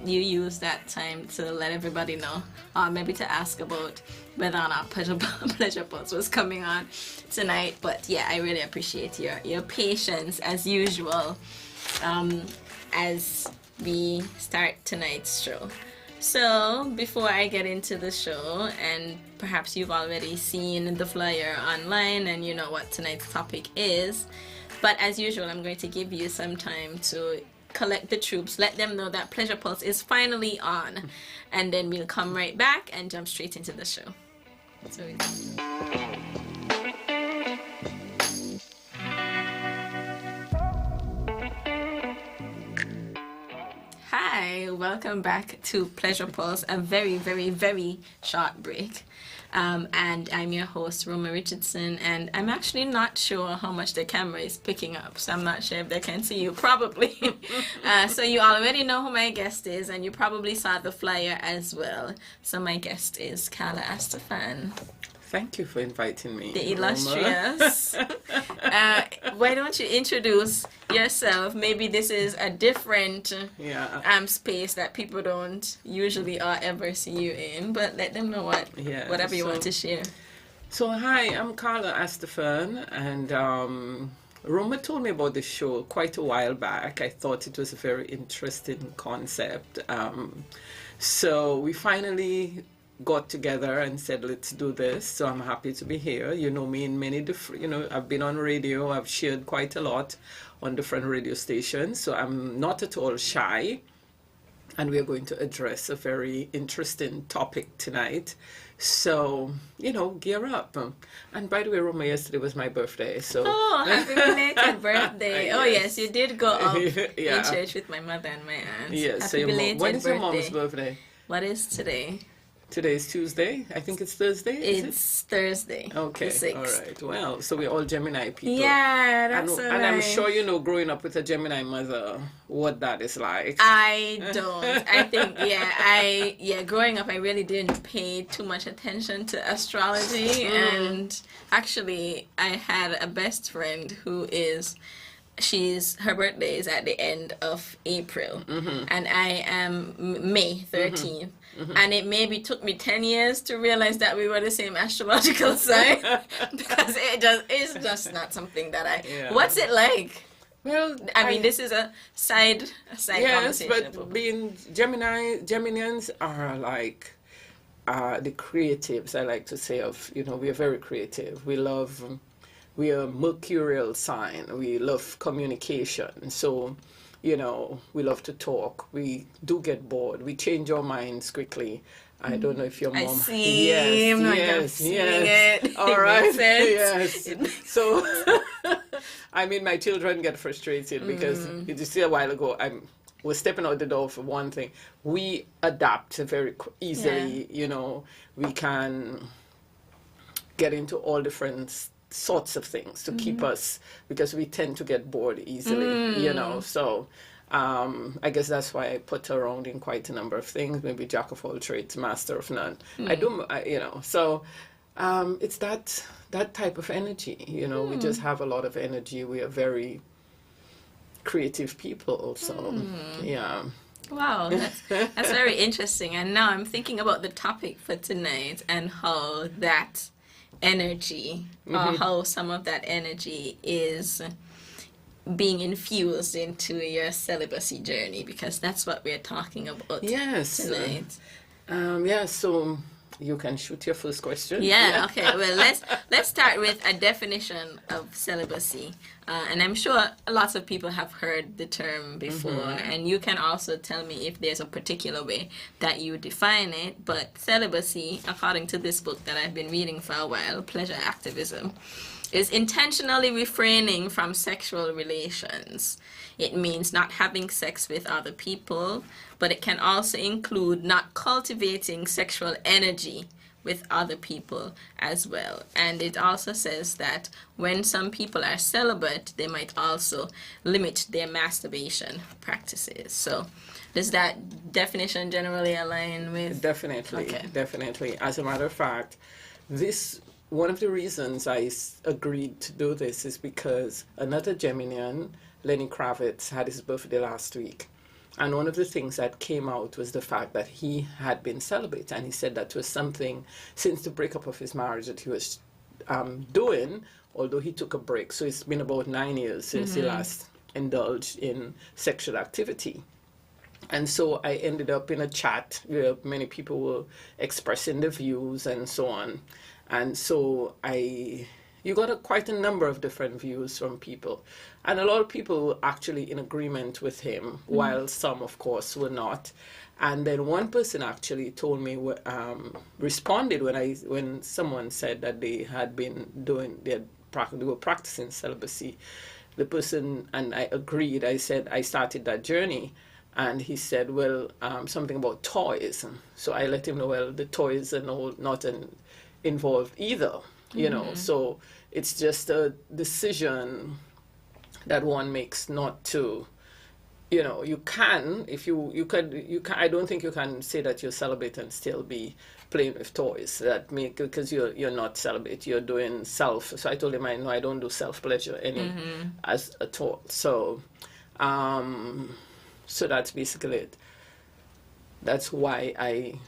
you use that time to let everybody know, or maybe to ask about whether or not Pleasure Pulse was coming on tonight. But yeah, I really appreciate your patience as usual as we start tonight's show. So before I get into the show, and perhaps you've already seen the flyer online and you know what tonight's topic is, but as usual, I'm going to give you some time to collect the troops, let them know that Pleasure Pulse is finally on, and then we'll come right back and jump straight into the show. So hi, welcome back to Pleasure Pulse, a very, very, very short break. And I'm your host, Roma Richardson, and I'm actually not sure how much the camera is picking up, so I'm not sure if they can see you, probably. So you already know who my guest is, and you probably saw the flyer as well. So my guest is Carla Astaphan. Thank you for inviting me, the illustrious. Why don't you introduce yourself? Maybe this is a different space that people don't usually or ever see you in, but let them know whatever you want to share. So hi, I'm Carla Astaphan, and Roma told me about the show quite a while back. I thought it was a very interesting concept. So we finally got together and said, let's do this. So I'm happy to be here. You know me in many different, I've been on radio. I've shared quite a lot on different radio stations. So I'm not at all shy. And we're going to address a very interesting topic tonight. So, gear up. And by the way, Roma, yesterday was my birthday. So happy belated birthday. Yes. Oh, yes, you did go up in church with my mother and my aunt. Yes. Happy belated when is birthday. your mom's birthday? What is today? Today is Tuesday. I think it's Thursday. It's Thursday. Okay. The 6th. All right. Well, so we're all Gemini people. Yeah, that's so and nice. I'm sure growing up with a Gemini mother, what that is like. I don't. I think, growing up, I really didn't pay too much attention to astrology. And actually, I had a best friend who her birthday is at the end of April, and I am May 13th. And it maybe took me 10 years to realize that we were the same astrological sign, because it's just not something that What's it like? Well, I mean, this is a side conversation. Yes, but being Geminians are like the creatives, I like to say, we are very creative. We are a mercurial sign. We love communication. So, we love to talk. We do get bored. We change our minds quickly. I don't know if your mom... I see. Yes. It. All right. Yes. So, I mean, my children get frustrated because you see a while ago, we're stepping out the door for one thing. We adapt very easily. Yeah. We can get into all different sorts of things to keep us, because we tend to get bored easily, so I guess that's why I put around in quite a number of things, maybe jack of all trades, master of none. So it's that type of energy, we just have a lot of energy. We are very creative people, so yeah. Wow, that's very interesting. And now I'm thinking about the topic for tonight and how that energy, or how some of that energy is being infused into your celibacy journey, because that's what we're talking about tonight. So you can shoot your first question. Okay. Well, let's start with a definition of celibacy, and I'm sure lots of people have heard the term before, and you can also tell me if there's a particular way that you define it. But celibacy, according to this book that I've been reading for a while, Pleasure Activism, is intentionally refraining from sexual relations. It means not having sex with other people, but it can also include not cultivating sexual energy with other people as well. And it also says that when some people are celibate, they might also limit their masturbation practices. So does that definition generally align with? Definitely. As a matter of fact, one of the reasons I agreed to do this is because another Geminian, Lenny Kravitz, had his birthday last week. And one of the things that came out was the fact that he had been celibate. And he said that was something, since the breakup of his marriage, that he was doing, although he took a break. So it's been about 9 years since he last indulged in sexual activity. And so I ended up in a chat where many people were expressing their views and so on. And so you got quite a number of different views from people. And a lot of people were actually in agreement with him, while some, of course, were not. And then one person actually told me, responded when someone said that they were practicing celibacy. The person, and I agreed, I said, I started that journey. And he said, well, something about toys. So I let him know, well, the toys are not involved either, you know. So it's just a decision that one makes not to, you know, you can, I don't think you can say that you're celibate and still be playing with toys because you're not celibate, you're doing self. So I told him, I don't do self-pleasure at all. So, so that's basically it. That's why I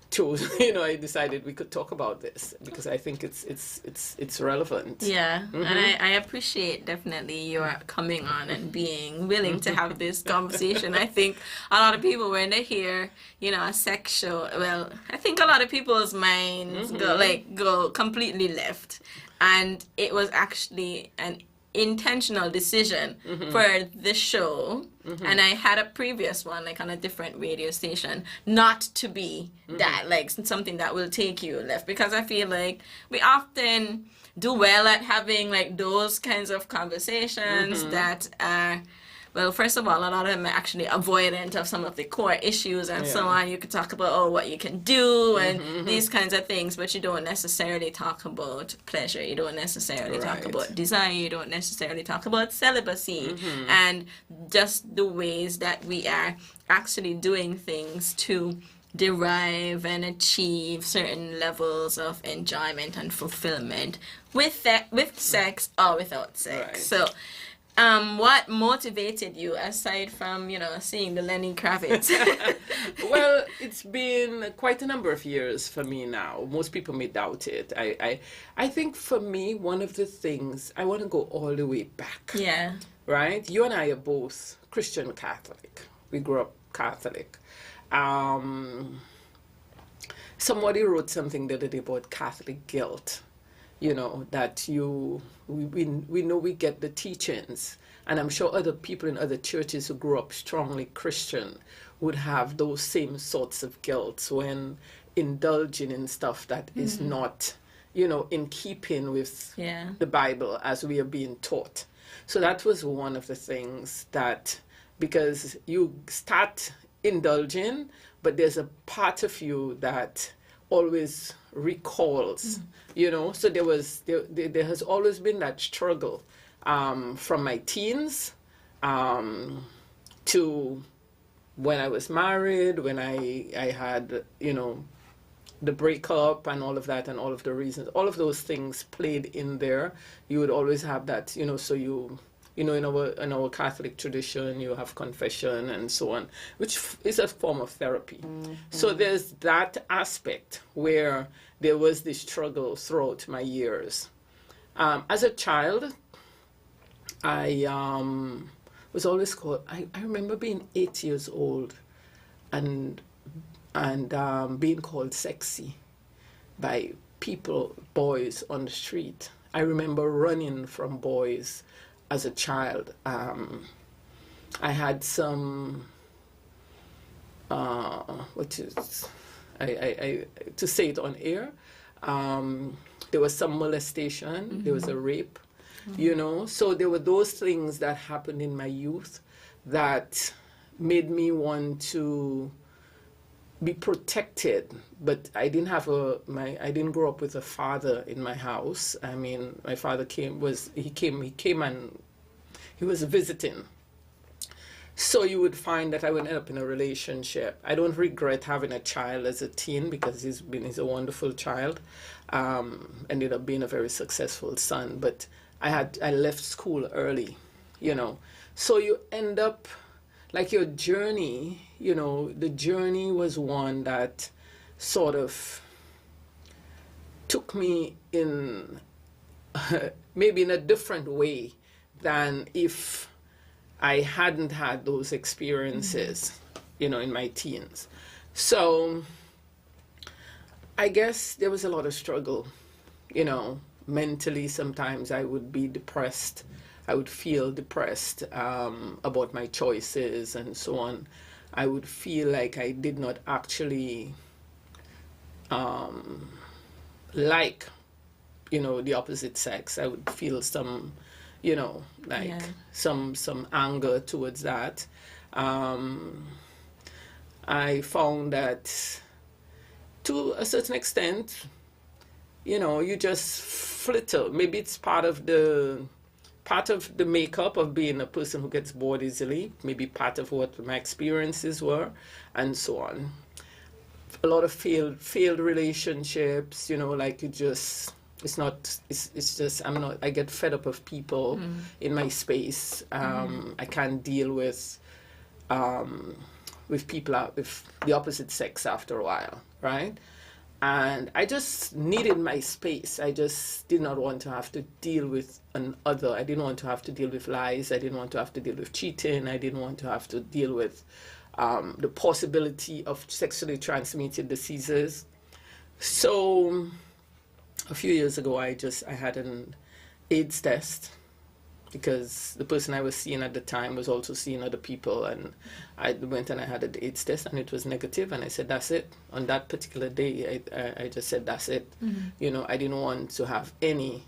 chose, I decided we could talk about this, because I think it's relevant. Yeah, and I appreciate definitely your coming on and being willing to have this conversation. I think a lot of people, when they hear, a sexual, well, I think a lot of people's minds go completely left. And it was actually an intentional decision for the show, and I had a previous one like on a different radio station, not to be that, like something that will take you left, because I feel like we often do well at having like those kinds of conversations that are, well, first of all, a lot of them are actually avoidant of some of the core issues and so on. You could talk about, what you can do and these kinds of things, but you don't necessarily talk about pleasure. You don't necessarily talk about desire. You don't necessarily talk about celibacy and just the ways that we are actually doing things to derive and achieve certain levels of enjoyment and fulfillment with sex or without sex. So what motivated you, aside from, seeing the Lenny Kravitz? Well, it's been quite a number of years for me now. Most people may doubt it. I think for me, one of the things, I want to go all the way back. Yeah. Right? You and I are both Christian Catholic. We grew up Catholic. Somebody wrote something the other day about Catholic guilt. That we know we get the teachings, and I'm sure other people in other churches who grew up strongly Christian would have those same sorts of guilt when indulging in stuff that is not, in keeping with the Bible as we are being taught. So that was one of the things that, because you start indulging, but there's a part of you that always recalls, so there has always been that struggle from my teens to when I was married, when I had, the breakup and all of that, and all of the reasons, all of those things played in there. You would always have that, so in our Catholic tradition, you have confession and so on, which is a form of therapy. So there's that aspect where there was this struggle throughout my years. As a child, I was always called, I remember being 8 years old and being called sexy by boys on the street. I remember running from boys as a child. I had some, to say it on air, there was some molestation, there was a rape, so there were those things that happened in my youth that made me want to be protected. But I didn't I didn't grow up with a father in my house. I mean, my father came and he was visiting. So you would find that I would end up in a relationship. I don't regret having a child as a teen, because he's a wonderful child. Ended up being a very successful son. But I left school early, So you end up, like your journey, the journey was one that sort of took me in maybe in a different way than if I hadn't had those experiences, in my teens. So I guess there was a lot of struggle, mentally. Sometimes I would be depressed. I would feel depressed about my choices and so on. I would feel like I did not actually like, the opposite sex. I would feel some, some anger towards that. I found that to a certain extent, you just flitter. Maybe it's part of the makeup of being a person who gets bored easily, maybe part of what my experiences were, and so on. A lot of failed relationships, like it's just, I get fed up of people in my space. I can't deal with people with the opposite sex after a while, right? And I just needed my space. I just did not want to have to deal with another. I didn't want to have to deal with lies. I didn't want to have to deal with cheating. I didn't want to have to deal with the possibility of sexually transmitted diseases. So a few years ago, I had an AIDS test, because the person I was seeing at the time was also seeing other people, and I went and I had an AIDS test, and it was negative, and I said, that's it. On that particular day, I just said, that's it. I didn't want to have any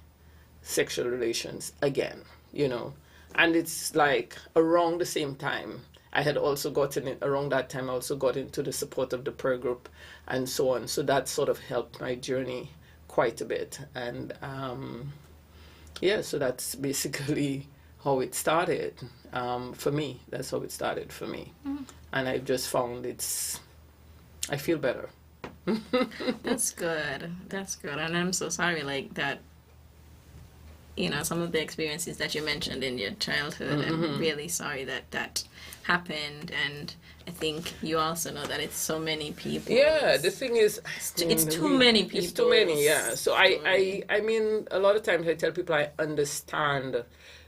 sexual relations again, and it's like around the same time, I had also around that time, I also got into the support of the prayer group and so on. So that sort of helped my journey quite a bit. And so that's basically how it started for me. That's how it started for me. And I've just found I feel better. That's good. And I'm so sorry, like that, some of the experiences that you mentioned in your childhood. I'm really sorry that happened. And I think you also know that it's so many people. Yeah, the thing is, it's too many people. It's too many, yeah. So I mean, a lot of times I tell people I understand,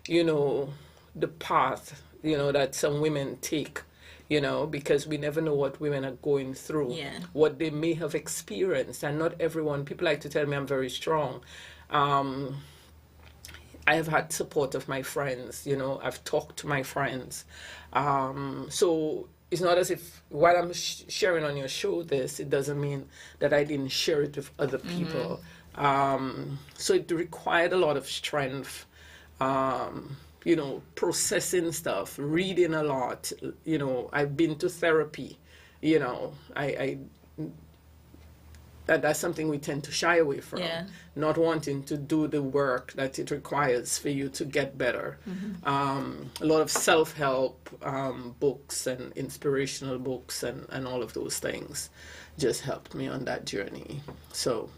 the path, that some women take, because we never know what women are going through, what they may have experienced. And not everyone, people like to tell me I'm very strong. I have had support of my friends, I've talked to my friends. So it's not as if while I'm sharing on your show it doesn't mean that I didn't share it with other people. So it required a lot of strength, processing stuff, reading a lot. I've been to therapy, that's something we tend to shy away from, not wanting to do the work that it requires for you to get better. A lot of self-help books and inspirational books and all of those things just helped me on that journey. So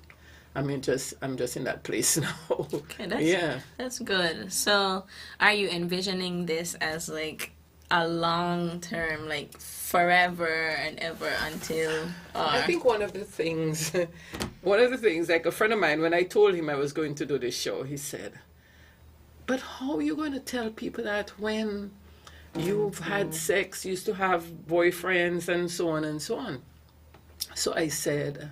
I'm just in that place now. Okay, that's good. So are you envisioning this as like a long term, like forever and ever until? I think one of the things, like a friend of mine, when I told him I was going to do this show, he said, but how are you going to tell people that when you've had sex, used to have boyfriends and so on and so on? So I said,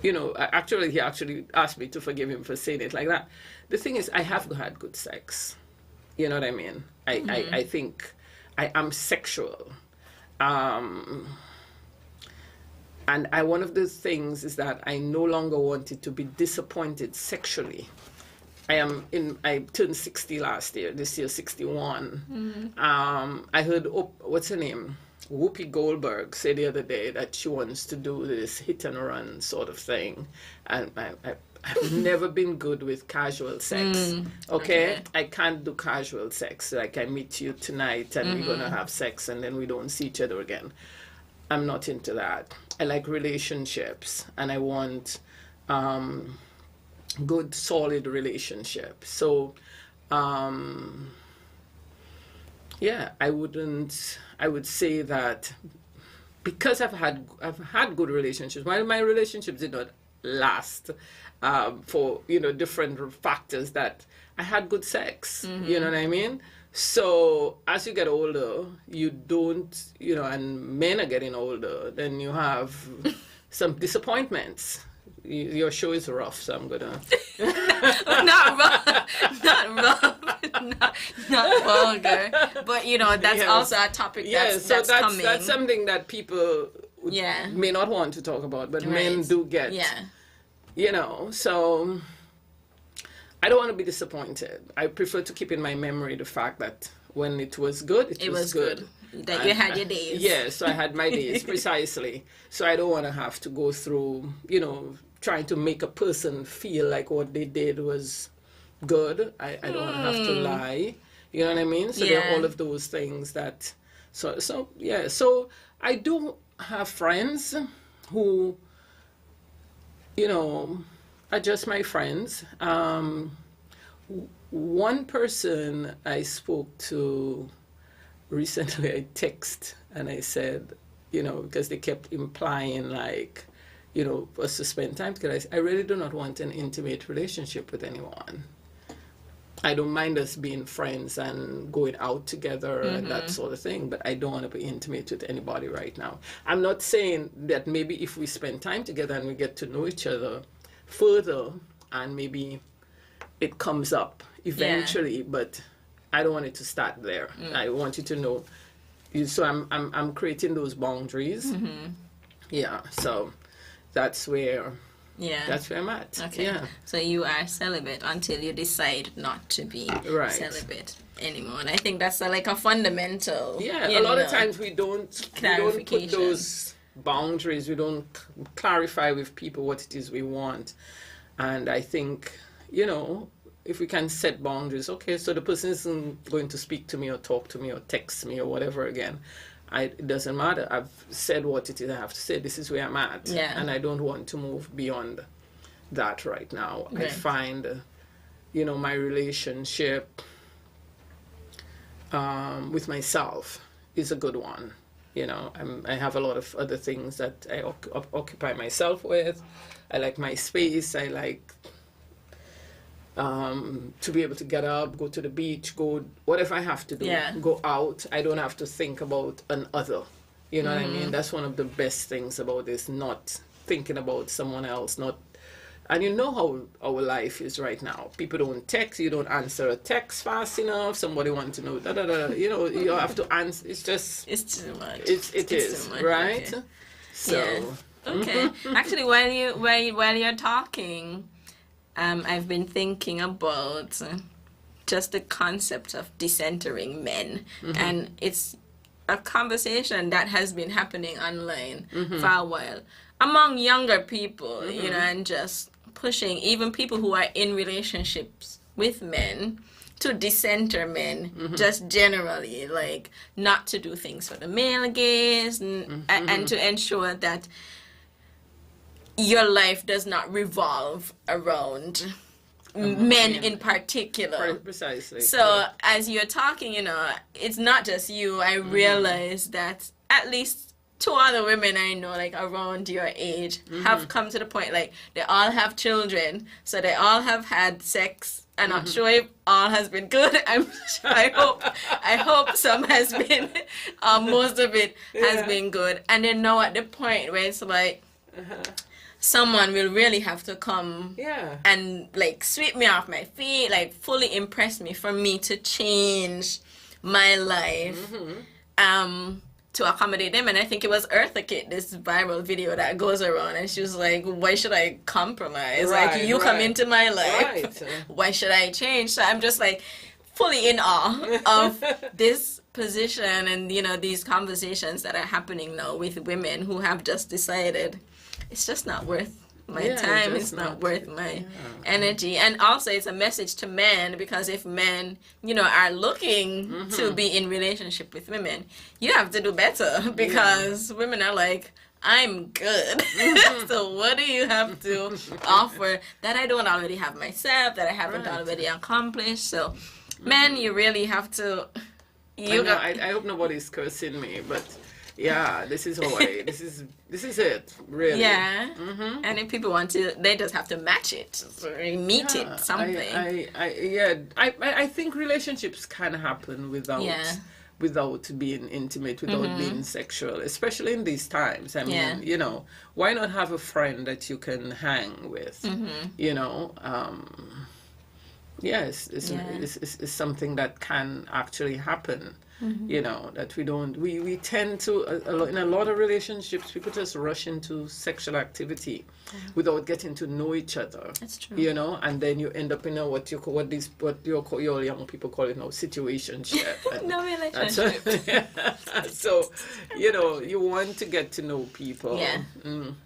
he actually asked me to forgive him for saying it like that. The thing is, I have had good sex. You know what I mean? I think I am sexual. And one of the things is that I no longer wanted to be disappointed sexually. I turned 60 last year, this year 61. I heard, what's her name? Whoopi Goldberg say the other day that she wants to do this hit and run sort of thing. And I've never been good with casual sex. Okay? I can't do casual sex. Like I meet you tonight and we're going to have sex and then we don't see each other again. I'm not into that. I like relationships and I want good, solid relationships. So Yeah, I would say that because I've had good relationships. While my relationships did not last, for different factors, that I had good sex. You know what I mean? So as you get older, you don't, and men are getting older, then you have some disappointments. Your show is rough, so I'm gonna not rough, not vulgar, but that's Yes. also a topic that's coming. That's something that people may not want to talk about, but men do get. So I don't want to be disappointed. I prefer to keep in my memory the fact that when it was good, it was good. That you had your days. Yes, so I had my days, precisely. So I don't want to have to go through, trying to make a person feel like what they did was good. I don't want to have to lie. You know what I mean? So there are all of those things that... So I do have friends who, are just my friends. One person I spoke to recently, I text and I said, because they kept implying like, us to spend time together. I really do not want an intimate relationship with anyone. I don't mind us being friends and going out together and that sort of thing, but I don't want to be intimate with anybody right now. I'm not saying that maybe if we spend time together and we get to know each other further and maybe it comes up eventually, but I don't want it to start there. I want you to know. So I'm creating those boundaries. Yeah, so that's where I'm at. Okay. Yeah. So you are celibate until you decide not to be celibate anymore. And I think that's like a fundamental. Yeah, a lot of times we don't put those boundaries. We don't clarify with people what it is we want. And I think, if we can set boundaries, okay, so the person isn't going to speak to me or talk to me or text me or whatever again. It doesn't matter. I've said what it is I have to say. This is where I'm at. Yeah. And I don't want to move beyond that right now. Right. I find, my relationship with myself is a good one. I have a lot of other things that I occupy myself with. I like my space. I like to be able to get up, go to the beach, go whatever I have to do, go out. I don't have to think about an other. You know what I mean? That's one of the best things about this, not thinking about someone else, and you know how our life is right now. People don't text, you don't answer a text fast enough, somebody wants to know, you have to answer. It's too much. It is, too much, right? Okay. So... Okay. Actually, while you're talking, I've been thinking about just the concept of decentering men, and it's a conversation that has been happening online for a while among younger people, and just pushing even people who are in relationships with men to decenter men, just generally, like not to do things for the male gaze, and to ensure that your life does not revolve around men in particular. Precisely. So as you're talking, it's not just you. I realize that at least 2 other women I know, like around your age, have come to the point, like they all have children, so they all have had sex. I'm not sure if all has been good. I hope some has been, most of it has been good. And then now at the point where it's like, someone will really have to come and like sweep me off my feet, like fully impress me for me to change my life to accommodate them. And I think it was Eartha Kitt, this viral video that goes around, and she was like, why should I compromise? Like, you come into my life. Why should I change? So I'm just like fully in awe of this position and, these conversations that are happening now with women who have just decided it's just not worth my time. It's not worth my energy. And also it's a message to men, because if men, are looking to be in relationship with women, you have to do better, because women are like, I'm good. So what do you have to offer that I don't already have myself, that I haven't already accomplished? So men, you really have to, I hope nobody's cursing me, but yeah, this is how this is it, really. Yeah. And if people want to, they just have to match it, meet it, something. I think relationships can happen without being intimate, without being sexual, especially in these times. I mean, you know, why not have a friend that you can hang with? You know, yes, it's something that can actually happen. You know, that we tend to, in a lot of relationships, people just rush into sexual activity without getting to know each other. That's true. You know, and then you end up in your young people call it now, situationship. No relationship. So, you know, you want to get to know people.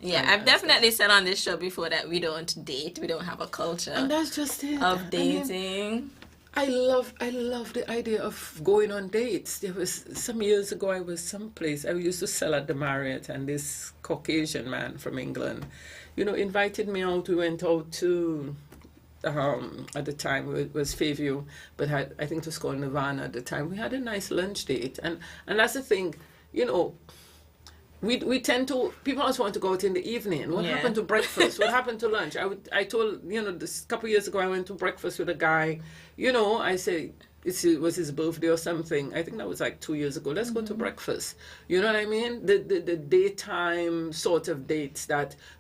Yeah. I've definitely said on this show before that we don't date. We don't have a culture. And that's just it. Of dating. I love the idea of going on dates. There was some years ago, I was someplace, I used to sell at the Marriott, and this Caucasian man from England, you know, invited me out. We went out to, at the time it was Fairview, but I think it was called Nirvana at the time. We had a nice lunch date, and that's the thing, you know, we tend to, people always want to go out in the evening. What happened to breakfast? What happened to lunch? I told, you know, this couple of years ago, I went to breakfast with a guy. You know, I say, it was his birthday or something. I think that was like 2 years ago. Let's go to breakfast. You know what I mean? The daytime sort of dates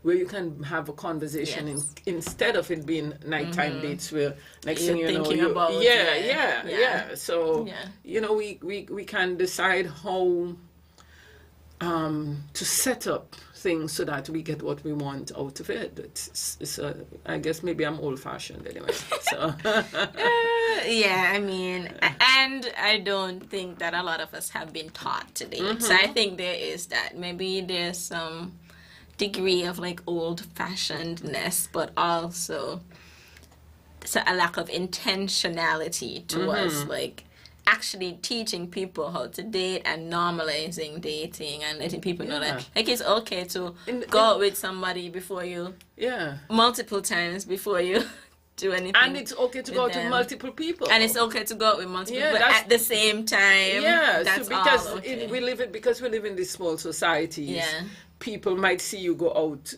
where you can have a conversation instead of it being nighttime dates where next thing you know, So, you know, we can decide how to set up things so that we get what we want out of it. I guess maybe I'm old-fashioned anyway. So. I mean, and I don't think that a lot of us have been taught to date. So I think there is that. Maybe there's some degree of like old-fashionedness, but also a lack of intentionality towards like actually teaching people how to date and normalizing dating and letting people know that like it's okay to go out with somebody before you multiple times before you do anything, and it's okay to go out with multiple people, and it's okay to go out with multiple people at the same time. That's because all okay. we live in these small societies. People might see you go out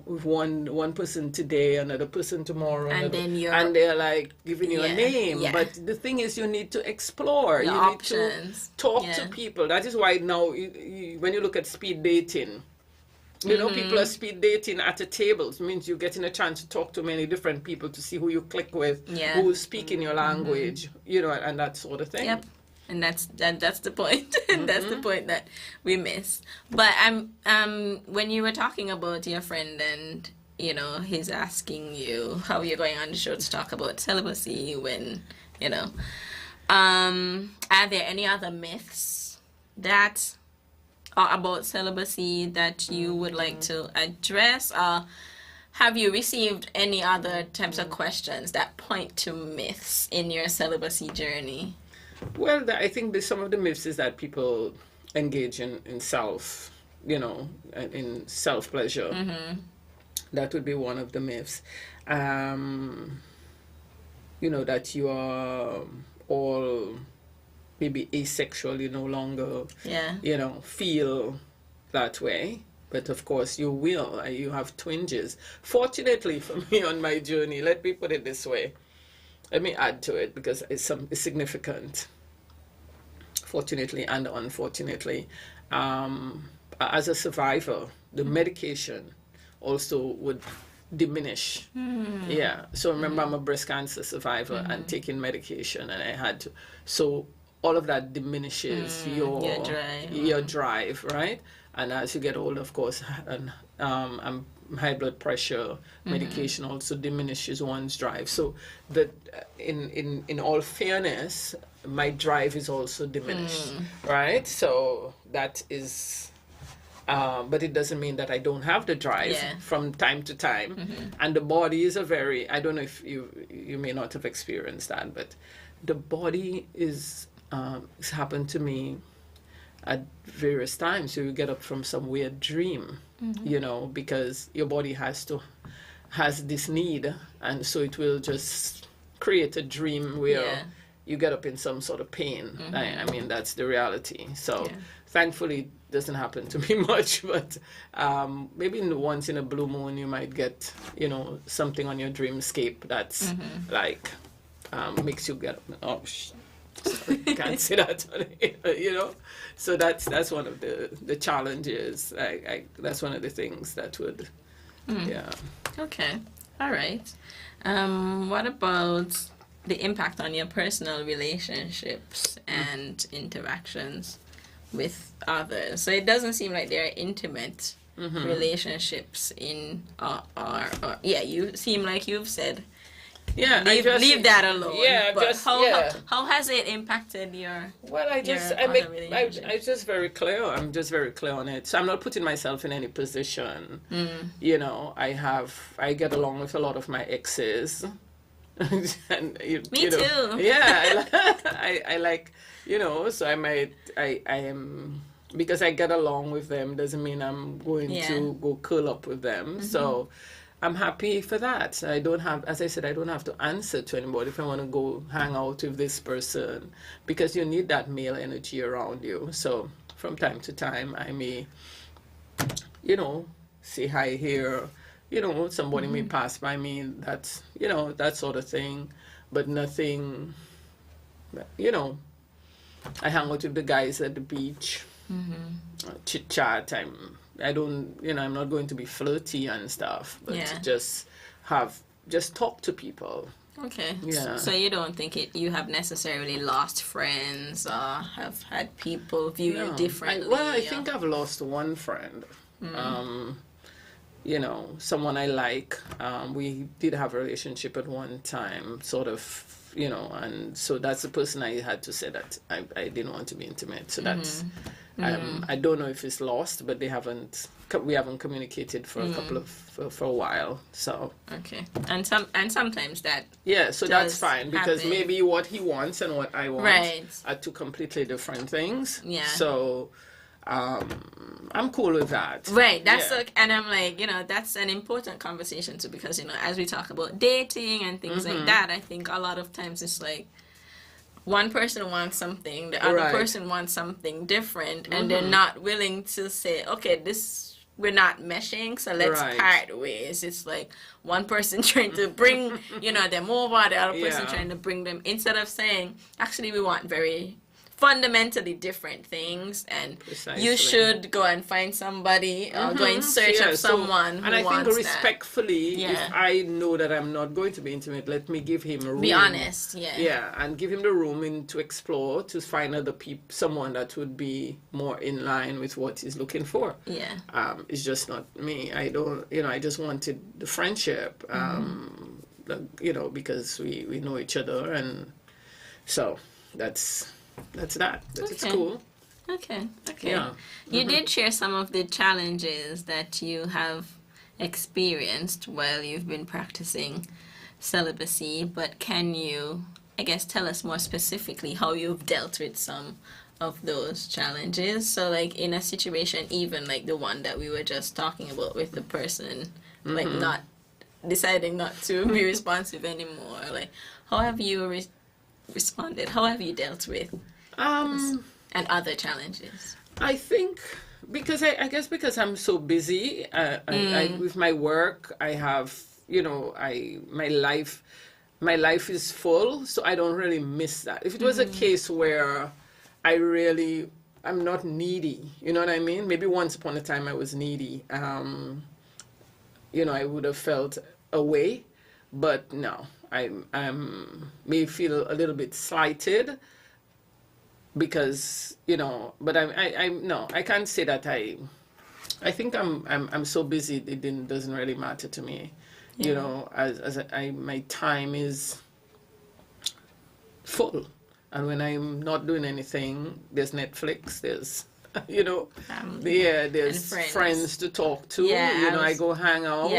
with one person today, another person tomorrow, and they're like giving you a name. But the thing is, you need to explore. You need to talk to people. That is why now, when you look at speed dating, you know, people are speed dating at a table. It means you're getting a chance to talk to many different people to see who you click with, who speak in your language, you know, and that sort of thing. Yep. And that's the point. That's the point that we miss. But when you were talking about your friend and, you know, he's asking you how you're going on the show to talk about celibacy when, you know, are there any other myths that are about celibacy that you would like to address? Or have you received any other types of questions that point to myths in your celibacy journey? Well, I think some of the myths is that people engage in self, you know, in self-pleasure. That would be one of the myths. You know, that you are all maybe asexual, you no longer, you know, feel that way. But of course you will, you have twinges. Fortunately for me on my journey, let me put it this way. Let me add to it because it's significant, fortunately and unfortunately. As a survivor, the medication also would diminish. So remember, I'm a breast cancer survivor and taking medication, and I had to. So all of that diminishes your drive, right? And as you get older, of course, and high blood pressure medication also diminishes one's drive. So that in all fairness, my drive is also diminished, right? So that is, but it doesn't mean that I don't have the drive from time to time. And the body is I don't know if you may not have experienced that, but the body is, it's happened to me at various times. So you get up from some weird dream, you know, because your body has this need, and so it will just create a dream where you get up in some sort of pain. I mean, that's the reality. So thankfully, it doesn't happen to me much, but maybe once in a blue moon, you might get, you know, something on your dreamscape that's like, makes you get up. Oh, sorry, can't say that, you know. So that's one of the challenges. That's one of the things that would, Okay, all right. What about the impact on your personal relationships and interactions with others? So it doesn't seem like there are intimate relationships in, or you seem like you've said. Yeah, leave that alone. Yeah, but how has it impacted your? Well, I'm just very clear. I'm just very clear on it. So I'm not putting myself in any position. You know, I get along with a lot of my exes. And Me too. Yeah, I like, you know. So I am, because I get along with them doesn't mean I'm going to go curl up with them. So I'm happy for that. I don't have, as I said, I don't have to answer to anybody if I want to go hang out with this person, because you need that male energy around you. So from time to time, I may, you know, say hi here. You know, somebody may pass by me. That's, you know, that sort of thing, but nothing. You know, I hang out with the guys at the beach, chit chat. I don't, you know, I'm not going to be flirty and stuff, but just talk to people. Okay. Yeah. So you don't think you have necessarily lost friends or have had people view you differently? I think I've lost one friend. You know, someone I like. We did have a relationship at one time, sort of, you know, and so that's the person I had to say that I didn't want to be intimate. So that's, I don't know if it's lost, but we haven't communicated for a couple of, for a while. So. Okay. And sometimes that. Yeah, so that's fine, because maybe what he wants and what I want are two completely different things. Yeah. So, I'm cool with that. Right. That's and I'm like, you know, that's an important conversation too, because, you know, as we talk about dating and things like that, I think a lot of times it's like one person wants something, the other person wants something different, and they're not willing to say, okay, we're not meshing, so let's part ways. It's like one person trying to bring, you know, them over, the other person trying to bring them, instead of saying, actually, we want very fundamentally different things, and you should go and find somebody or go in search of someone who wants that. And I think respectfully, if I know that I'm not going to be intimate, let me give him room. Be honest, and give him the room to explore, to find other people, someone that would be more in line with what he's looking for. It's just not me. I don't, you know, I just wanted the friendship, you know, because we know each other, and so that's that. It's cool. Okay. Yeah. You did share some of the challenges that you have experienced while you've been practicing celibacy, but can you, I guess, tell us more specifically how you've dealt with some of those challenges? So, like, in a situation, even like the one that we were just talking about with the person, like, not deciding not to be responsive anymore, like, how have you responded? How have you dealt with and other challenges? I think because I guess because I'm so busy I with my work, I have, you know, my life is full, so I don't really miss that. If it was a case where I'm not needy, you know what I mean? Maybe once upon a time I was needy. You know, I would have felt away, but no. I may feel a little bit slighted because, you know, but I can't say that I think I'm so busy it doesn't really matter to me. You know, as my time is full, and when I'm not doing anything, there's Netflix, there's you know, there's friends to talk to. You know, I go hang out.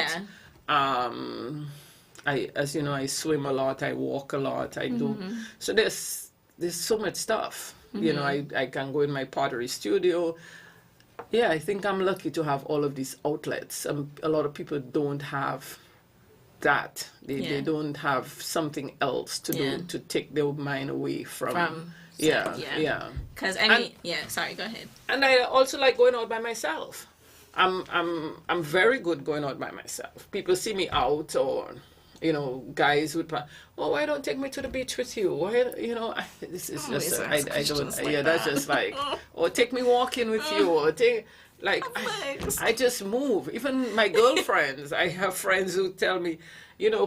As you know, I swim a lot, I walk a lot, I do. So there's so much stuff. You know, I can go in my pottery studio. Yeah, I think I'm lucky to have all of these outlets. A lot of people don't have that. They Yeah. don't have something else to Yeah. do to take their mind away from Yeah. yeah. Because I mean, yeah. Sorry, go ahead. And I also like going out by myself. I'm very good going out by myself. People see me out, or guys would, why don't take me to the beach with you? Why, this is just I don't that's just like, or take me walking with you, or take I just move. Even my girlfriends, I have friends who tell me,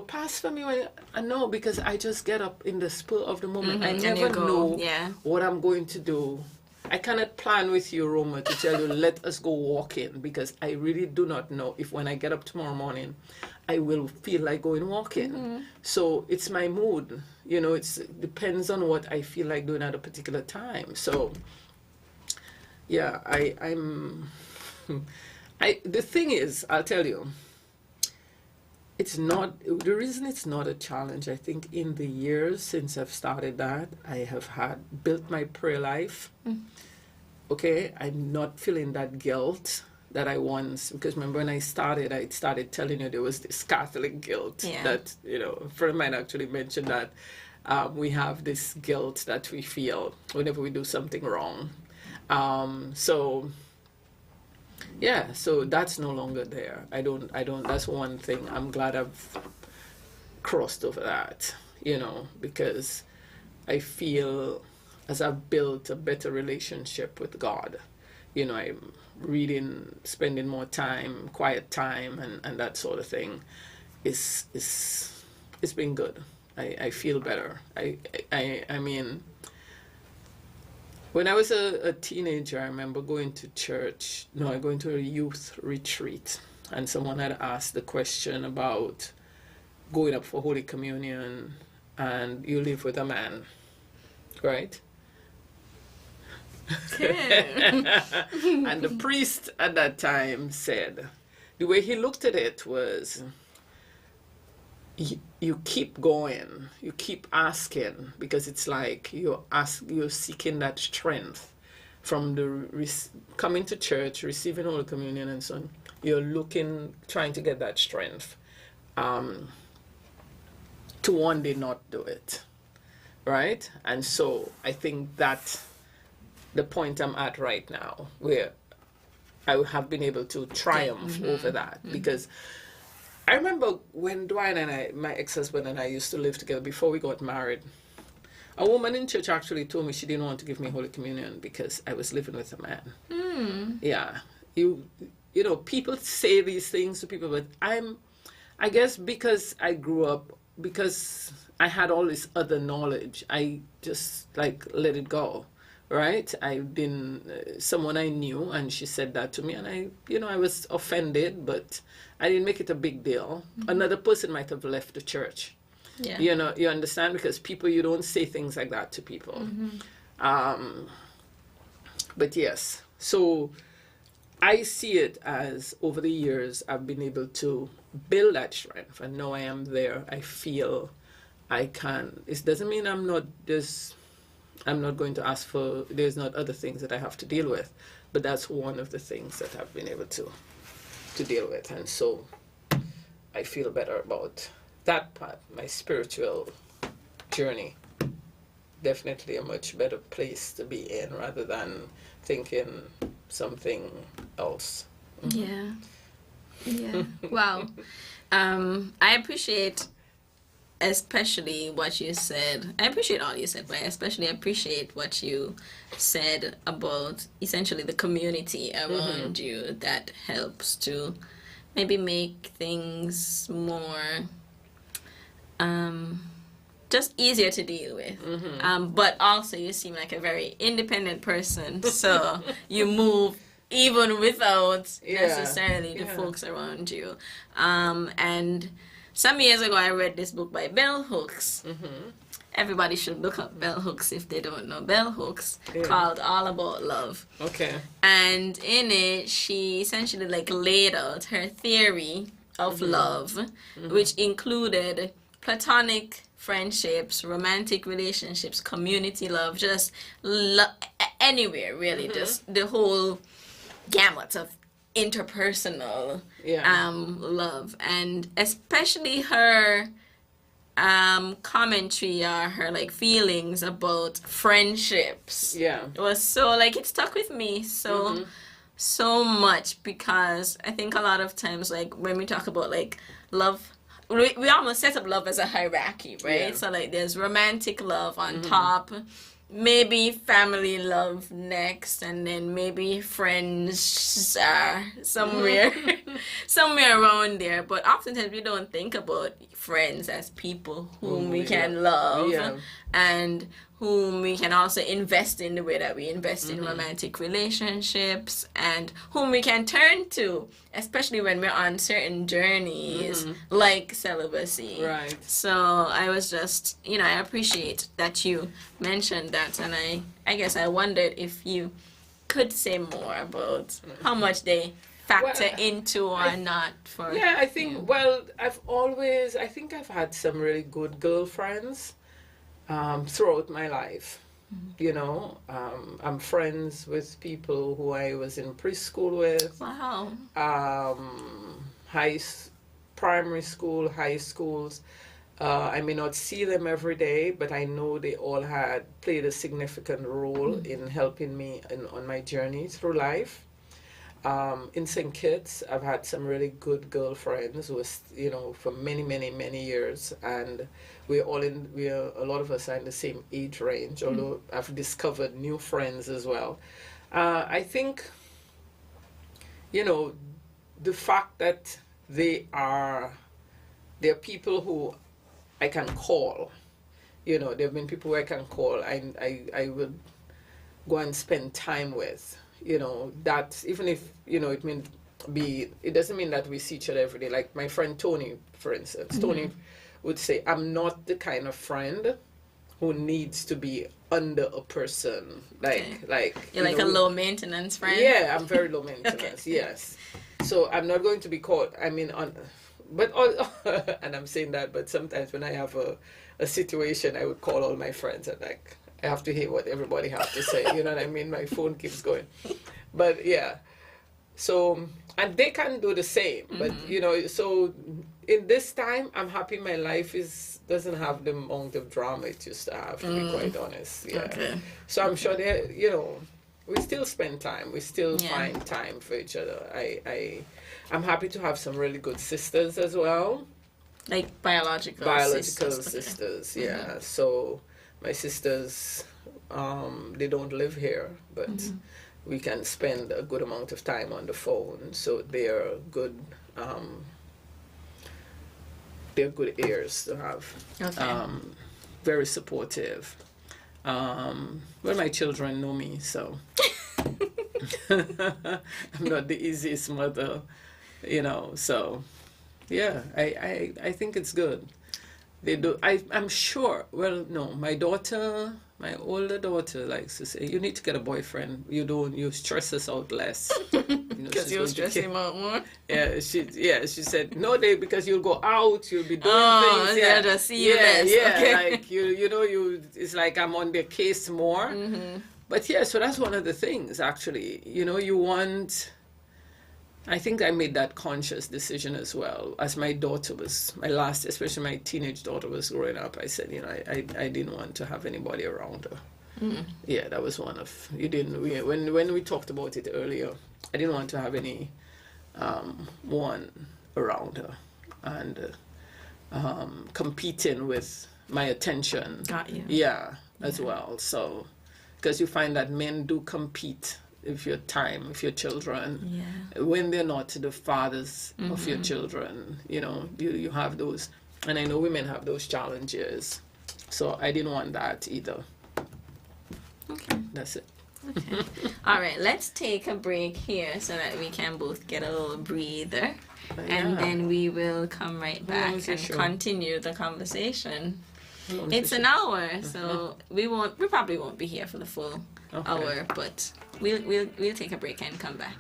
pass for me when I know, because I just get up in the spur of the moment. I never know what I'm going to do. I cannot plan with you, Roma, to tell you, let us go walking, because I really do not know if when I get up tomorrow morning, I will feel like going walking. So it's my mood. It depends on what I feel like doing at a particular time. So, yeah, the thing is, I'll tell you, it's not, the reason it's not a challenge, I think in the years since I've started that, I have built my prayer life. Okay, I'm not feeling that guilt that I once, because remember when I started telling you there was this Catholic guilt that, a friend of mine actually mentioned that we have this guilt that we feel whenever we do something wrong. So that's no longer there. I don't, that's one thing. I'm glad I've crossed over that, because I feel as I've built a better relationship with God, I'm reading, spending more time, quiet time, and that sort of thing. It's been good. I feel better. I mean, when I was a teenager, I remember going to going to a youth retreat, and someone had asked the question about going up for Holy Communion, and you live with a man, right? And the priest at that time said, the way he looked at it was, you keep going, you keep asking, because it's like you're seeking that strength from coming to church, receiving Holy Communion and so on. You're trying to get that strength to one day not do it, right? And so I think that the point I'm at right now, where I have been able to triumph over that, because I remember when Dwayne and my ex-husband and I used to live together before we got married, a woman in church actually told me she didn't want to give me Holy Communion because I was living with a man. Yeah. People say these things to people, but I guess because I grew up, because I had all this other knowledge, I just let it go. Right? I've been someone I knew, and she said that to me, and I was offended, but I didn't make it a big deal. Another person might have left the church. Yeah. You understand? Because you don't say things like that to people. But yes, so I see it as over the years I've been able to build that strength, and now I am there. I feel I can. It doesn't mean I'm not going to ask for, there's not other things that I have to deal with, but that's one of the things that I've been able to deal with. And so I feel better about that part, my spiritual journey. Definitely a much better place to be in rather than thinking something else. Yeah. Wow. I appreciate especially what you said. I appreciate all you said, but I especially appreciate what you said about essentially the community around you that helps to maybe make things more just easier to deal with. But also you seem like a very independent person, so you move even without necessarily the folks around you. And some years ago, I read this book by Bell Hooks. Everybody should look up Bell Hooks if they don't know Bell Hooks, called All About Love. Okay. And in it, she essentially laid out her theory of love, which included platonic friendships, romantic relationships, community love, just anywhere really, just the whole gamut of interpersonal Yeah. love, and especially her commentary or her like feelings about friendships. Yeah. It was so like it stuck with me so much, because I think a lot of times like when we talk about like love, we almost set up love as a hierarchy, right? Yeah. So like there's romantic love on top, maybe family love next, and then maybe friends are somewhere somewhere around there. But oftentimes we don't think about friends as people whom we can love, Yeah. and whom we can also invest in the way that we invest in romantic relationships, and whom we can turn to, especially when we're on certain journeys like celibacy. Right. So I was just, I appreciate that you mentioned that, and I guess I wondered if you could say more about how much they factor into or not for. Yeah, I think, well, I think I've had some really good girlfriends throughout my life. I'm friends with people who I was in preschool with, Wow. primary school, high schools. I may not see them every day, but I know they all had played a significant role in helping me on my journey through life. In St. Kitts, I've had some really good girlfriends who was, for many, many, many years, and a lot of us are in the same age range, although I've discovered new friends as well. I think, the fact that they're people who I can call, there have been people who I can call, I would go and spend time with. That even if it doesn't mean that we see each other every day. Like my friend Tony, for instance, Tony would say, I'm not the kind of friend who needs to be under a person. You're like a low maintenance friend. Yeah, I'm very low maintenance. Yes, so I'm not going to be caught. And I'm saying that, but sometimes when I have a situation, I would call all my friends and I have to hear what everybody has to say. You know what I mean? My phone keeps going. But yeah. So, and they can do the same. But, so in this time, I'm happy my life doesn't have the amount of drama it used to have, to be quite honest. Yeah. Okay. So I'm sure we still spend time. We still find time for each other. I'm happy to have some really good sisters as well. Like biological sisters, yeah. So my sisters, they don't live here, but we can spend a good amount of time on the phone. So they're good ears to have. Okay. Very supportive. My children know me, so I'm not the easiest mother, so yeah, I think it's good. They do. I'm sure. Well, no, my older daughter likes to say, "You need to get a boyfriend. You stress us out less." Because you'll stress him out more. Yeah, she said, "No, Dave, because you'll go out, you'll be doing things." Yeah, just see you less. Okay. Like it's like I'm on their case more. Mm-hmm. But yeah, so that's one of the things actually. You want. I think I made that conscious decision as well. As my daughter especially my teenage daughter was growing up, I said, I didn't want to have anybody around her. Mm. Yeah, that was one of, when we talked about it earlier, I didn't want to have any one around her and competing with my attention. Got you. Yeah, as well. So, because you find that men do compete with your time, with your children, when they're not the fathers of your children, you have those, and I know women have those challenges, so I didn't want that either. Okay. That's it. Okay. All right, let's take a break here so that we can both get a little breather, and then we will come right back and continue the conversation. It's an hour, so we probably won't be here for the full hour, but we'll take a break and come back.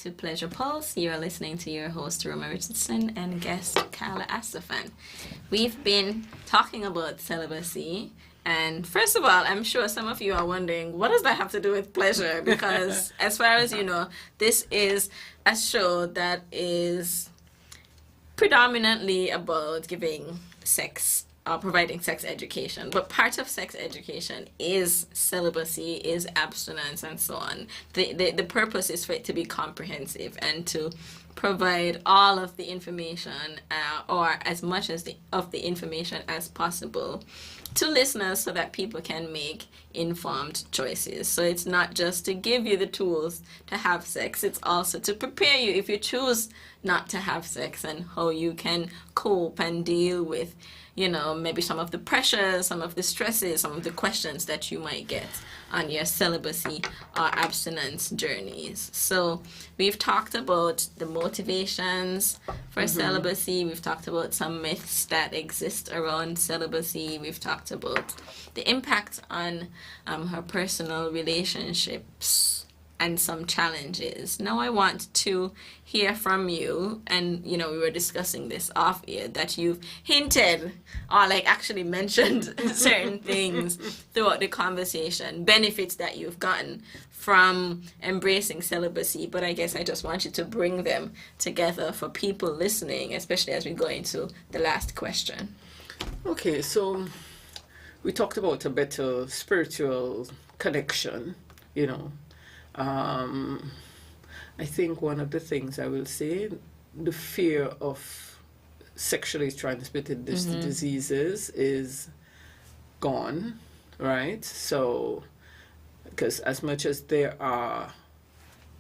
to Pleasure Pulse. You're listening to your host, Roma Richardson, and guest, Carla Astaphan. We've been talking about celibacy. And first of all, I'm sure some of you are wondering, what does that have to do with pleasure? Because as far as you know, this is a show that is predominantly about giving sex, providing sex education. But part of sex education is celibacy, is abstinence, and so on. The purpose is for it to be comprehensive and to provide all of the information, or as much of the information as possible, to listeners so that people can make informed choices. So it's not just to give you the tools to have sex, it's also to prepare you if you choose not to have sex, and how you can cope and deal with, maybe some of the pressures, some of the stresses, some of the questions that you might get on your celibacy or abstinence journeys. So we've talked about the motivations for celibacy. We've talked about some myths that exist around celibacy. We've talked about the impact on her personal relationships and some challenges. Now I want to hear from you, and we were discussing this off air, that you've hinted or actually mentioned certain things throughout the conversation, benefits that you've gotten from embracing celibacy, but I guess I just want you to bring them together for people listening, especially as we go into the last question. Okay, so we talked about a better spiritual connection, I think one of the things I will say, the fear of sexually transmitted diseases is gone, right? So, because as much as there are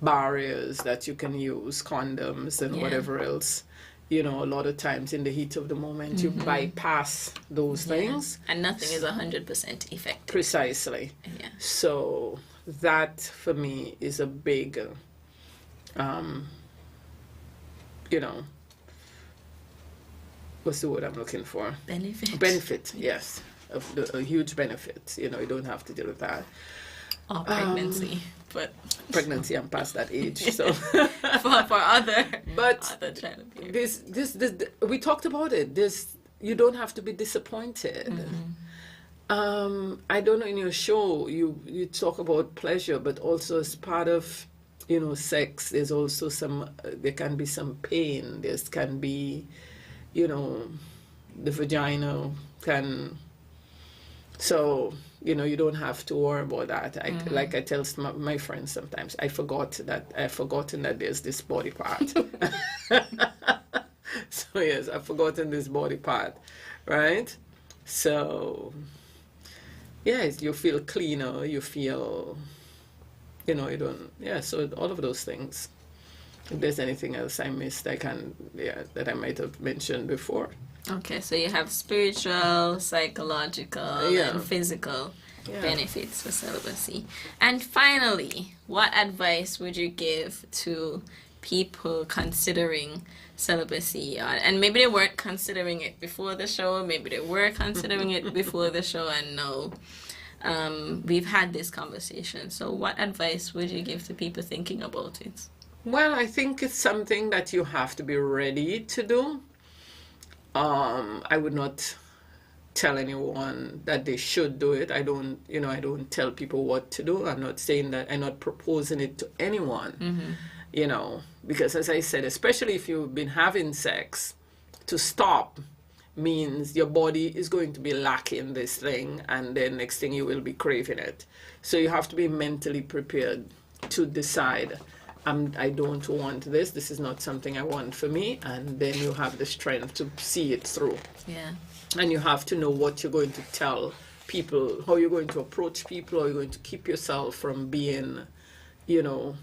barriers that you can use, condoms and whatever else, a lot of times in the heat of the moment, you bypass those things. And nothing is 100% effective. Precisely. Yeah. So that for me is a big, what's the word I'm looking for? Benefit, yes. A huge benefit. You don't have to deal with that. Or pregnancy, but pregnancy, I'm past that age. So for other child abuse. This we talked about it. You don't have to be disappointed. I don't know, in your show you talk about pleasure, but also as part of sex, there's also there can be some pain. There can be the vagina can. So, you don't have to worry about that. Like I tell my friends sometimes, I've forgotten that there's this body part. So, yes, I've forgotten this body part, right? So, yes, you feel cleaner, you feel, so all of those things. If there's anything else I missed, that I might have mentioned before. Okay, so you have spiritual, psychological, and physical benefits for celibacy. And finally, what advice would you give to people considering celibacy? And maybe they weren't considering it before the show, maybe they were considering it before the show, and no, we've had this conversation. So what advice would you give to people thinking about it? Well, I think it's something that you have to be ready to do. I would not tell anyone that they should do it. I don't tell people what to do. I'm not saying that. I'm not proposing it to anyone, because as I said, especially if you've been having sex, to stop means your body is going to be lacking this thing, and then next thing you will be craving it. So you have to be mentally prepared to decide, I don't want this. This is not something I want for me. And then you have the strength to see it through. Yeah. And you have to know what you're going to tell people, how you're going to approach people, how you're going to keep yourself from being, to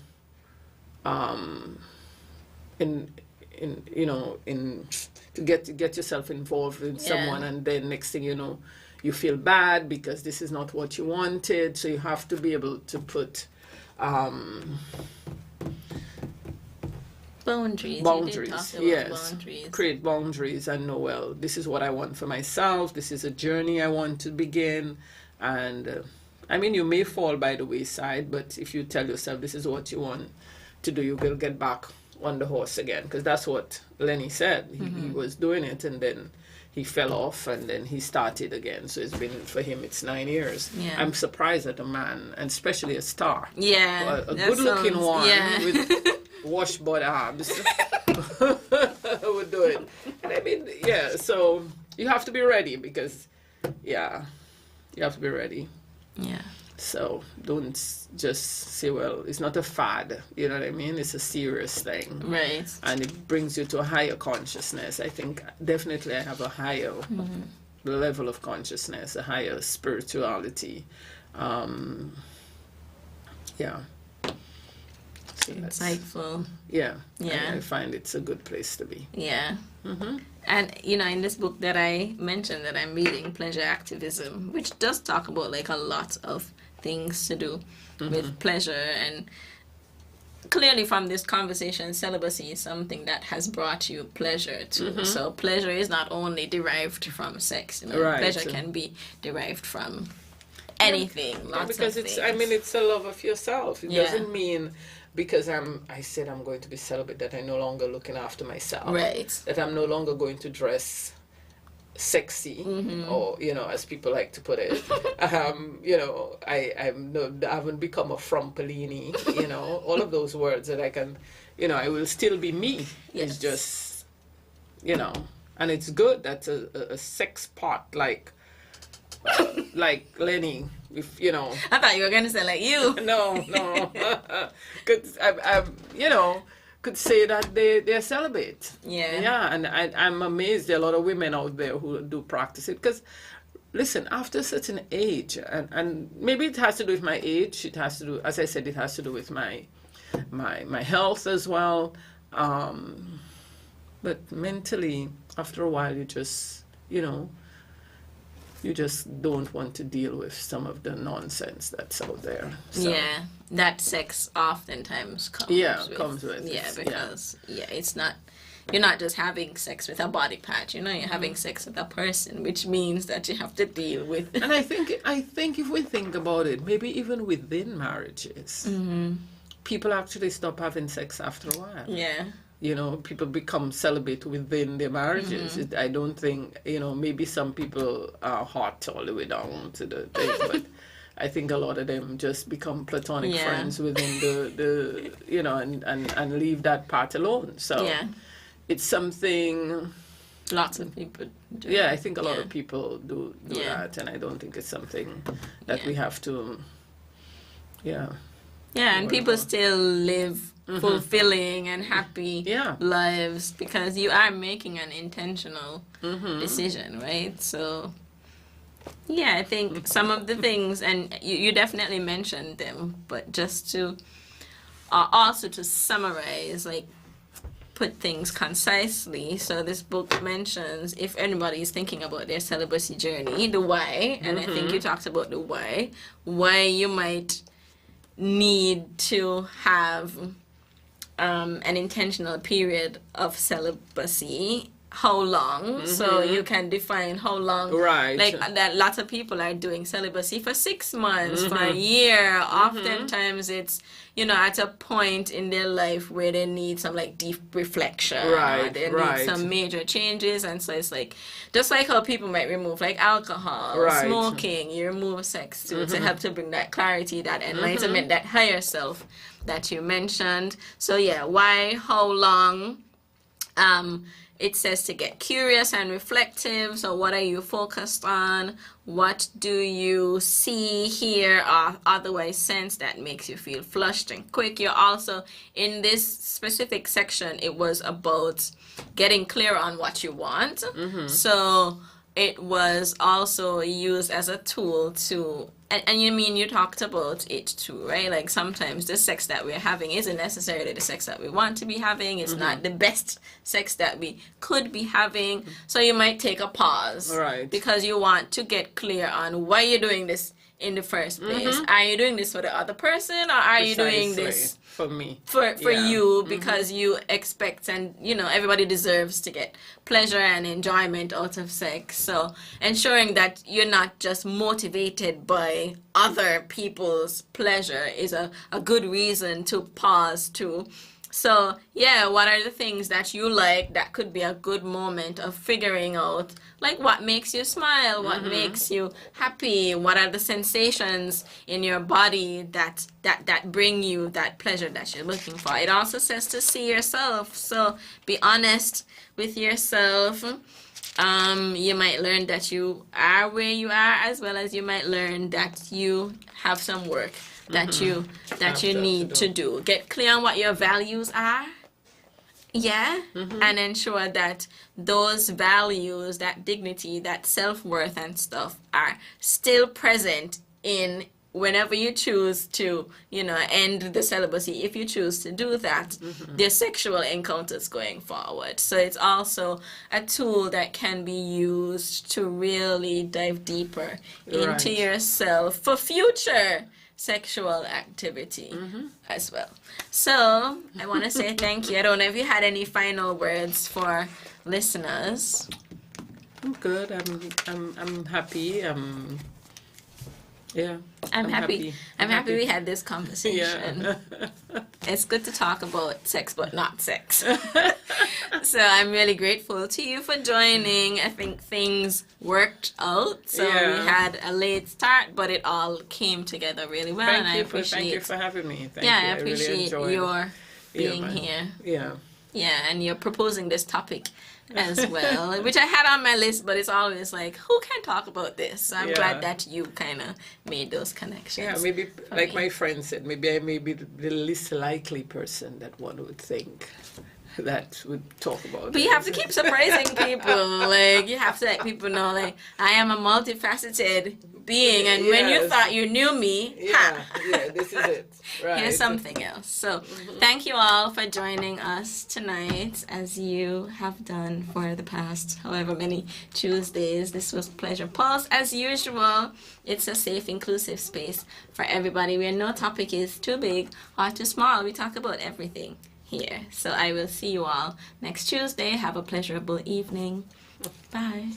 get yourself involved in someone, and then next thing you know, you feel bad because this is not what you wanted. So you have to be able to put boundaries, yes. Boundaries. Create boundaries and know, well, this is what I want for myself. This is a journey I want to begin. And you may fall by the wayside, but if you tell yourself this is what you want, to do, you will get back on the horse again, because that's what Lenny said. He was doing it, and then he fell off, and then he started again. So it's been, for him, it's 9 years. Yeah. I'm surprised at a man, and especially a star. Yeah. A good-looking one yeah. with washboard abs would do it. And I mean, yeah, so you have to be ready, because, yeah, you have to be ready. Yeah. So don't just say, well, it's not a fad, you know what I mean? It's a serious thing. Right. And it brings you to a higher consciousness. I think definitely I have a higher level of consciousness, a higher spirituality. Yeah. So Insightful. Yeah. Yeah. I find it's a good place to be. Yeah. And, in this book that I mentioned that I'm reading, Pleasure Activism, which does talk about, like, a lot of things to do with pleasure. And clearly from this conversation, celibacy is something that has brought you pleasure, too. So pleasure is not only derived from sex. Right. Pleasure can be derived from anything, lots because of it's, things. I mean, it's a love of yourself. It Yeah. doesn't mean because I said I'm going to be celibate that I'm no longer looking after myself. Right. That I'm no longer going to dress sexy, or, as people like to put it. I haven't become a frumpellini, all of those words that I can, I will still be me. Yes. It's just, and it's good that a sex pot like Lenny, if I thought you were going to say like you. no, could say that they're celibate. Yeah. And I'm amazed there are a lot of women out there who do practice it, because listen, after a certain age, and maybe it has to do with my age, it has to do, as I said, it has to do with my health as well, but mentally, after a while, you just don't want to deal with some of the nonsense that's out there. So. Yeah, that sex oftentimes comes with. Yeah, because it's not, you're not just having sex with a body part, you're having sex with a person, which means that you have to deal with. And I think if we think about it, maybe even within marriages, people actually stop having sex after a while. Yeah. People become celibate within their marriages. I don't think, maybe some people are hot all the way down to the thing, but I think a lot of them just become platonic friends within the and leave that part alone. So it's something... Lots of people do. Yeah, I think a lot of people do that, and I don't think it's something that we have to... Yeah, and people still live fulfilling and happy lives because you are making an intentional decision, right? So, I think some of the things, and you definitely mentioned them, but just to also to summarize, like, put things concisely. So this book mentions, if anybody is thinking about their celibacy journey, the why, and I think you talked about the why you might need to have an intentional period of celibacy, how long, so you can define how long, right? Like that lots of people are doing celibacy for 6 months, for a year. Oftentimes it's, at a point in their life where they need some like deep reflection, right? They need some major changes, and so it's like, just like how people might remove like alcohol, smoking, you remove sex to help to bring that clarity, that enlightenment, that higher self that you mentioned. So why, how long? It says to get curious and reflective. So what are you focused on? What do you see, hear, or otherwise sense that makes you feel flushed and quick? You're also, in this specific section, it was about getting clear on what you want. So it was also used as a tool to, and you talked about it too, right? Like sometimes the sex that we're having isn't necessarily the sex that we want to be having. It's not the best sex that we could be having. So you might take a pause, right? Because you want to get clear on why you're doing this in the first place? Are you doing this for the other person, or are you doing this for me, for you because you expect, and everybody deserves to get pleasure and enjoyment out of sex? So ensuring that you're not just motivated by other people's pleasure is a good reason to pause too. So yeah, what are the things that you like that could be a good moment of figuring out, like, what makes you smile, what makes you happy, what are the sensations in your body that bring you that pleasure that you're looking for. It also says to see yourself, so be honest with yourself. You might learn that you are where you are, as well as you might learn that you have some work that you need to do. Get clear on what your values are. Yeah. And ensure that those values, that dignity, that self-worth and stuff are still present in whenever you choose to, end the celibacy, if you choose to do that, their sexual encounters going forward. So it's also a tool that can be used to really dive deeper into yourself for future sexual activity as well. So I want to say thank you. I don't know if you had any final words for listeners. I'm good. I'm happy. Yeah. I'm happy. I'm happy we had this conversation. Yeah. It's good to talk about sex, but not sex. So I'm really grateful to you for joining. I think things worked out. So we had a late start, but it all came together really well. Thank you for having me. Thank you. I appreciate your being here. Yeah. Yeah, and you're proposing this topic as well, which I had on my list, but it's always like, who can talk about this? So I'm glad that you kind of made those connections. Yeah, maybe, like my friend said, maybe I may be the least likely person that one would think that would talk about But you have to keep surprising people. Like, you have to let people know, like, I am a multifaceted being, and when you thought you knew me, this is it. Right. Here's something else. So thank you all for joining us tonight, as you have done for the past however many Tuesdays. This was Pleasure Pulse. As usual, it's a safe, inclusive space for everybody where no topic is too big or too small. We talk about everything here. So I will see you all next Tuesday. Have a pleasurable evening. Bye.